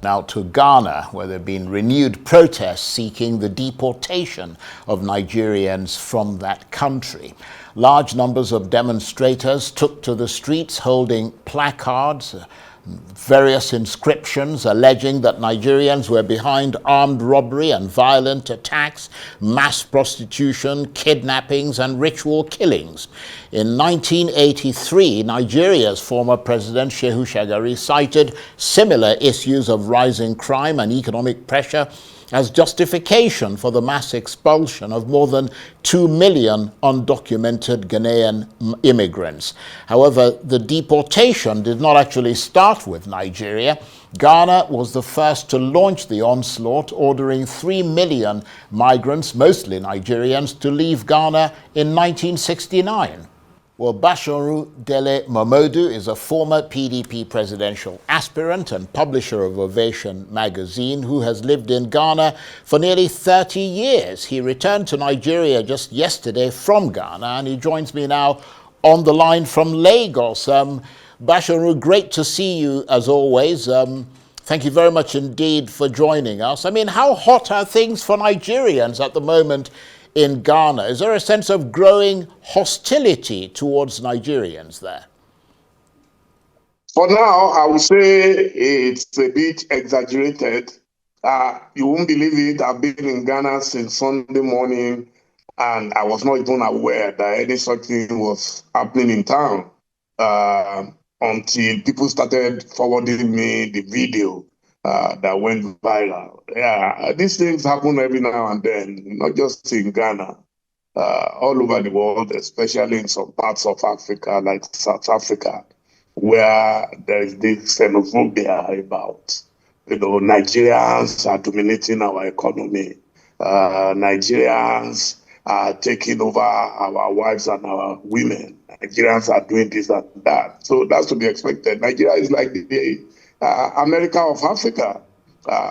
Now to Ghana, where there have been renewed protests seeking the deportation of Nigerians from that country. Large numbers of demonstrators took to the streets holding placards, various inscriptions alleging that Nigerians were behind armed robbery and violent attacks, mass prostitution, kidnappings, and ritual killings. In 1983, Nigeria's former president, Shehu Shagari, cited similar issues of rising crime and economic pressure as justification for the mass expulsion of more than 2 million undocumented Ghanaian immigrants. However, the deportation did not actually start with Nigeria. Ghana was the first to launch the onslaught, ordering 3 million migrants, mostly Nigerians, to leave Ghana in 1969. Well, Basharu Dele Momodu is a former PDP presidential aspirant and publisher of Ovation magazine who has lived in Ghana for nearly 30 years. He returned to Nigeria just yesterday from Ghana, and he joins me now on the line from Lagos. Basharu, great to see you as always. Thank you very much indeed for joining us. I mean, how hot are things for Nigerians at the moment in Ghana? Is there a sense of growing hostility towards Nigerians there? For now, I would say it's a bit exaggerated. You won't believe it. I've been in Ghana since Sunday morning, and I was not even aware that any such thing was happening in town until people started forwarding me the video that went viral. Yeah, these things happen every now and then, not just in Ghana, all over the world, especially in some parts of Africa, like South Africa, where there is this xenophobia about, Nigerians are dominating our economy. Nigerians are taking over our wives and our women. Nigerians are doing this and that. So that's to be expected. Nigeria is like the America of Africa.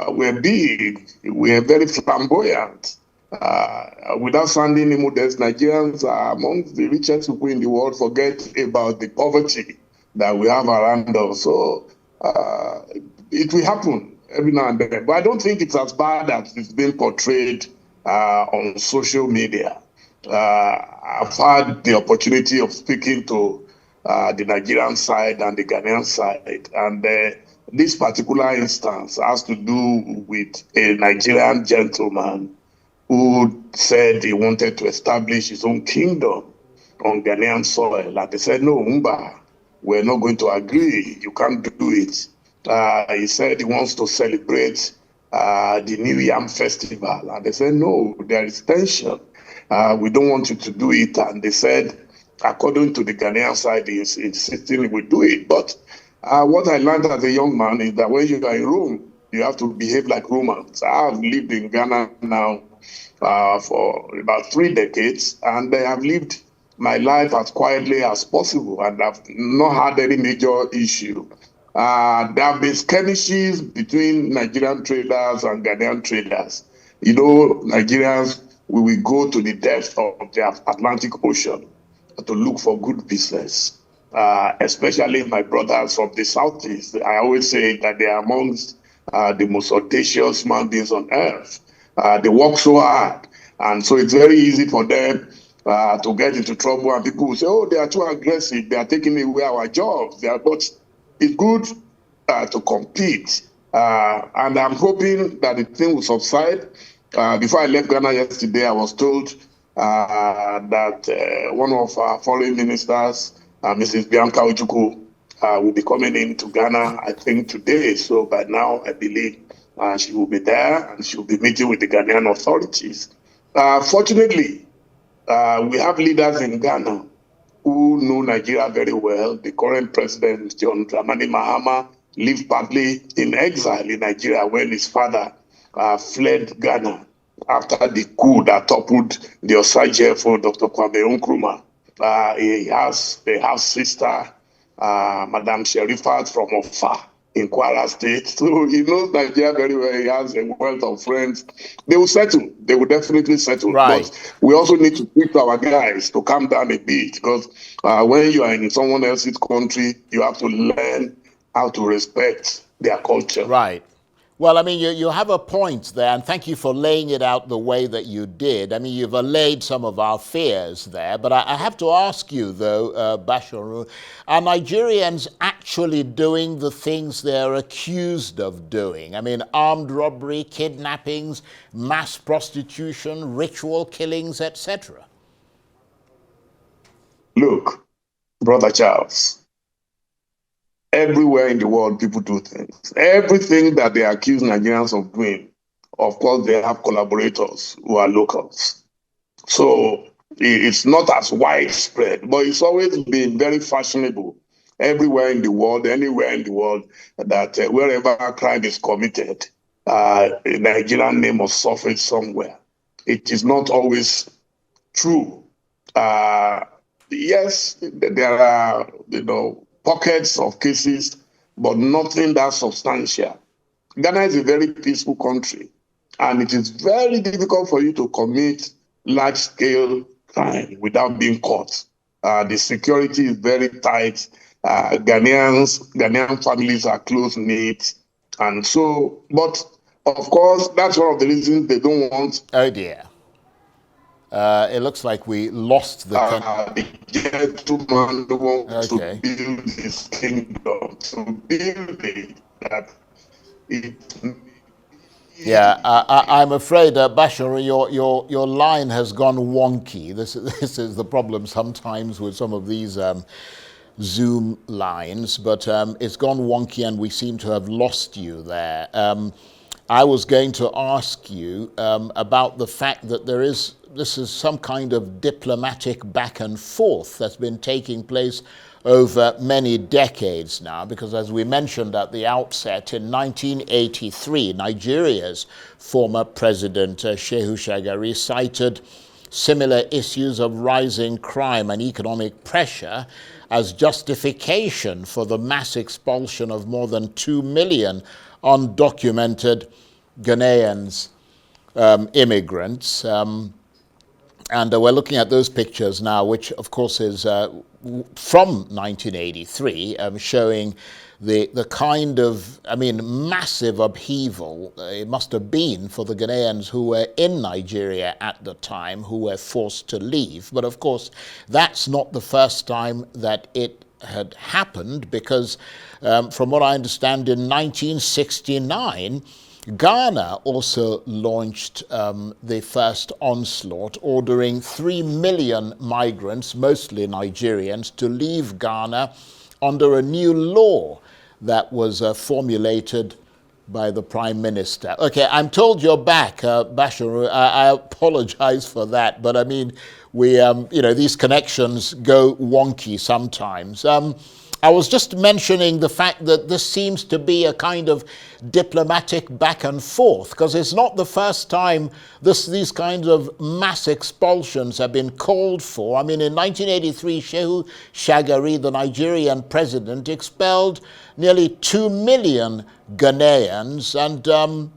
We're big, we're very flamboyant. Without sounding modest, Nigerians are among the richest people in the world. Forget about the poverty that we have around us. So it will happen every now and then. But I don't think it's as bad as it's been portrayed on social media. I've had the opportunity of speaking to the Nigerian side and the Ghanaian side, and this particular instance has to do with a Nigerian gentleman who said he wanted to establish his own kingdom on Ghanaian soil. And they said, no, Umba, we're not going to agree. You can't do it. He said he wants to celebrate the New Yam Festival. And they said, no, there is tension. We don't want you to do it. And they said, according to the Ghanaian side, he's insisting we do it. But what I learned as a young man is that when you are in Rome, you have to behave like Romans. I have lived in Ghana now for about 3 decades, and I have lived my life as quietly as possible, and I've not had any major issue. There have been skirmishes between Nigerian traders and Ghanaian traders. Nigerians, we will go to the depths of the Atlantic Ocean to look for good business. Especially my brothers from the Southeast. I always say that they are amongst the most audacious human beings on earth. They work so hard, and so it's very easy for them to get into trouble, and people will say, oh, they are too aggressive, they are taking away our jobs. But it's good to compete, and I'm hoping that the thing will subside. Before I left Ghana yesterday, I was told that one of our foreign ministers, Mrs. Bianca Ojukwu, will be coming into Ghana, I think, today. So by now, I believe she will be there, and she will be meeting with the Ghanaian authorities. Fortunately, we have leaders in Ghana who know Nigeria very well. The current president, John Dramani Mahama, lived partly in exile in Nigeria when his father fled Ghana after the coup that toppled the Osaje for Dr. Kwame Nkrumah. He has a half-sister, Madam Sherifat from Ofa in Kwara State. So he knows Nigeria very well. He has a wealth of friends. They will settle. They will definitely settle. Right. But we also need to teach our guys to calm down a bit, because when you are in someone else's country, you have to learn how to respect their culture. Right. Well, I mean, you have a point there, and thank you for laying it out the way that you did. I mean, you've allayed some of our fears there, but I have to ask you, though, Basharu, are Nigerians actually doing the things they're accused of doing? I mean, armed robbery, kidnappings, mass prostitution, ritual killings, etc.? Look, Brother Charles, everywhere in the world, people do things. Everything that they accuse Nigerians of doing, of course, they have collaborators who are locals. So it's not as widespread, but it's always been very fashionable everywhere in the world, anywhere in the world, that wherever a crime is committed, a Nigerian name must surface somewhere. It is not always true. Yes, there are, pockets of cases, but nothing that substantial. Ghana is a very peaceful country, and it is very difficult for you to commit large-scale crime without being caught. The security is very tight. Ghanaian families are close-knit, and so, but of course, that's one of the reasons they don't want. Oh dear. It looks like we lost the... The gentleman who wants Okay. to build his kingdom, to build it, that it... Yeah, I'm afraid, Bashar, your line has gone wonky. This is the problem sometimes with some of these Zoom lines, but it's gone wonky and we seem to have lost you there. I was going to ask you about the fact that this is some kind of diplomatic back and forth that's been taking place over many decades now, because as we mentioned at the outset, in 1983, Nigeria's former president, Shehu Shagari, cited similar issues of rising crime and economic pressure as justification for the mass expulsion of more than 2 million undocumented Ghanaians, immigrants. And we're looking at those pictures now, which of course is from 1983, showing the kind of, massive upheaval it must have been for the Ghanaians who were in Nigeria at the time, who were forced to leave. But of course, that's not the first time that it had happened, because from what I understand, in 1969, Ghana also launched the first onslaught, ordering 3 million migrants, mostly Nigerians, to leave Ghana under a new law that was formulated by the Prime Minister. Okay, I'm told you're back, Basharu. I apologize for that, but I mean, we, these connections go wonky sometimes. I was just mentioning the fact that this seems to be a kind of diplomatic back and forth, because it's not the first time these kinds of mass expulsions have been called for. I mean, in 1983, Shehu Shagari, the Nigerian president, expelled nearly 2 million Ghanaians and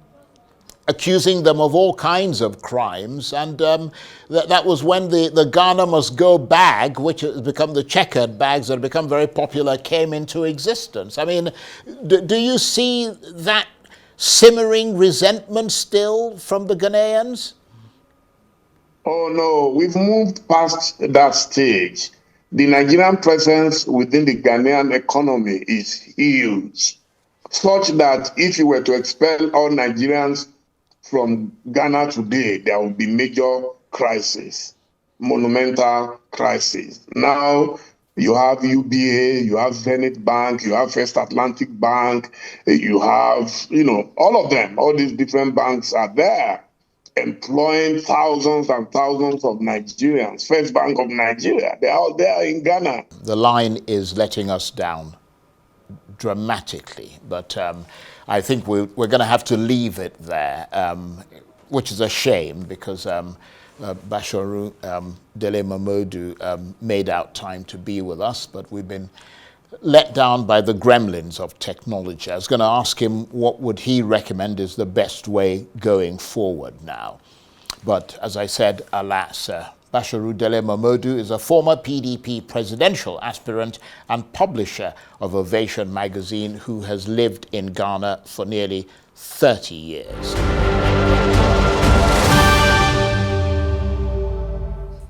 accusing them of all kinds of crimes, and that was when the Ghana Must Go bag, which has become the checkered bags that have become very popular, came into existence. I mean, do you see that simmering resentment still from the Ghanaians? Oh no, we've moved past that stage. The Nigerian presence within the Ghanaian economy is huge, such that if you were to expel all Nigerians from Ghana today, there will be major crisis, monumental crisis. Now you have UBA, you have Zenith Bank, you have First Atlantic Bank, you have, all of them, all these different banks are there, employing thousands and thousands of Nigerians. First Bank of Nigeria, they're all there in Ghana. The line is letting us down dramatically, but I think we're going to have to leave it there, which is a shame, because Basharu Dele Momodu made out time to be with us, but we've been let down by the gremlins of technology. I was going to ask him what would he recommend is the best way going forward now. But as I said, alas, Bashiru Dele Momodu is a former PDP presidential aspirant and publisher of Ovation magazine who has lived in Ghana for nearly 30 years.